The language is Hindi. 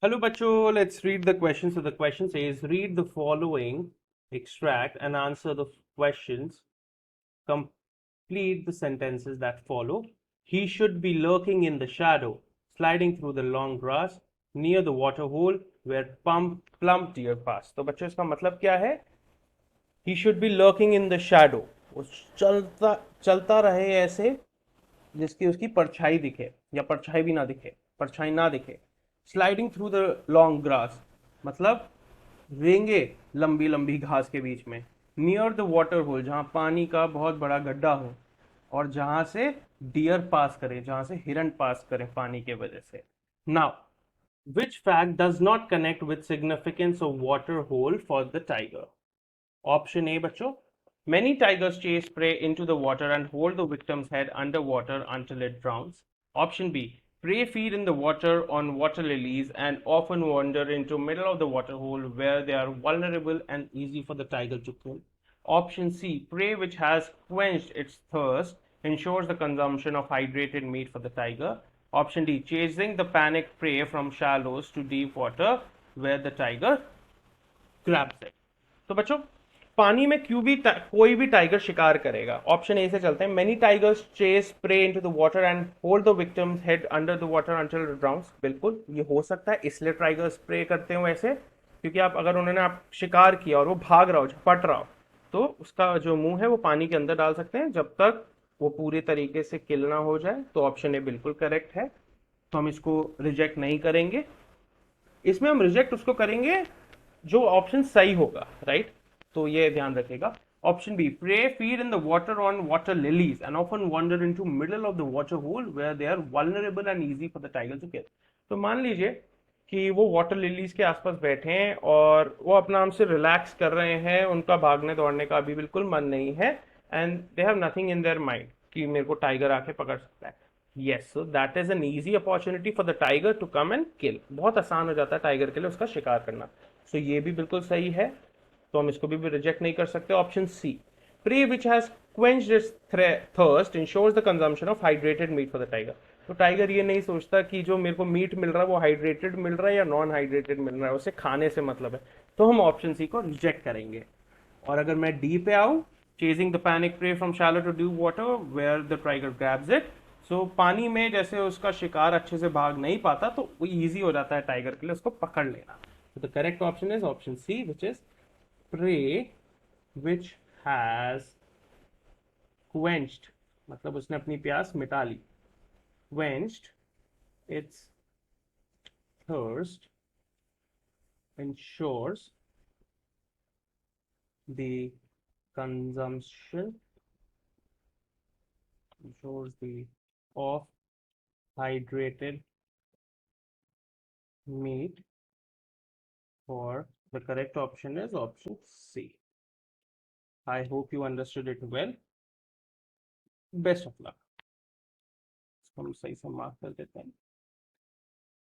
Hello, Bacho. Let's read the question. So the question says, read the following, extract and answer the questions. Complete the sentences that follow. He should be lurking in the shadow, sliding through the long grass, near the water hole where plump deer pass. तो बच्चों इसका मतलब क्या है? He should be lurking in the shadow. वो चलता चलता रहे ऐसे जिसकी उसकी परछाई दिखे या परछाई भी ना दिखे, परछाई ना दिखे. Sliding through the long grass मतलब रेंगे लंबी लंबी घास के बीच में. नियर द वाटर होल जहां पानी का बहुत बड़ा गड्ढा हो और जहां से डियर पास करे, जहां से हिरन पास करे पानी के वजह से. Now which fact does not connect with significance of water hole for the tiger? Option A, बच्चों, many tigers chase prey into the water and hold the victim's head underwater until it drowns. Option B, prey feed in the water on water lilies and often wander into middle of the water hole where they are vulnerable and easy for the tiger to kill. Option C, prey which has quenched its thirst ensures the consumption of hydrated meat for the tiger. Option D, chasing the panicked prey from shallows to deep water where the tiger grabs it. तो बच्चों, पानी में क्यों भी कोई भी टाइगर शिकार करेगा. ऑप्शन ए से चलते हैं. Many tigers chase prey into the water and hold the victim's head under the water until it drowns. बिल्कुल ये हो सकता है, इसलिए टाइगर्स प्रे करते हो ऐसे, क्योंकि आप अगर उन्होंने आप शिकार किया और वो भाग रहा हो, झपट रहा हो, तो उसका जो मुंह है वो पानी के अंदर डाल सकते हैं जब तक वो पूरी तरीके से किल ना हो जाए. तो ऑप्शन ए बिल्कुल करेक्ट है, तो हम इसको रिजेक्ट नहीं करेंगे. इसमें हम रिजेक्ट उसको करेंगे जो ऑप्शन सही होगा, राइट. तो ये ध्यान रखेगा. Option B, prey feed in the water on water lilies and often wander into middle of the water hole where they are vulnerable and easy for the tiger to kill. तो मान लीजिए कि वो वाटर लिलीज के आसपास बैठे हैं और वो अपना हमसे रिलैक्स कर रहे हैं, उनका भागने दौड़ने का अभी बिल्कुल मन नहीं है, and they have nothing in their mind कि मेरे को टाइगर आके पकड़ सकता है. Yes, so that is an easy opportunity for the tiger to come and kill. बहुत आसान हो जाता है टाइगर के लिए उसका शिकार करना. सो ये भी बिल्कुल सही है, तो हम इसको भी रिजेक्ट नहीं कर सकते. Option C, prey which has quenched its thirst ensures the consumption of hydrated meat for the tiger. तो टाइगर ये नहीं सोचता कि जो मेरे को मीट मिल रहा है वो हाइड्रेटेड मिल रहा है या नॉन हाइड्रेटेड मिल रहा है, उसे खाने से मतलब है. तो हम ऑप्शन सी को रिजेक्ट करेंगे. और अगर मैं डी पे आऊं, chasing the panic prey from shallow to deep water where the tiger grabs it. So पानी में जैसे उसका शिकार अच्छे से भाग नहीं पाता, तो वो इजी हो जाता है टाइगर के लिए उसको पकड़ लेना. तो the correct option is option C, which is prey which has quenched, मतलब उसने अपनी प्यास मिटा ली. Quenched its thirst ensures the consumption ensures the of hydrated meat. For the correct option is option C. I hope you understood it well. Best of luck. इसको हम सही से मार्क कर देते हैं.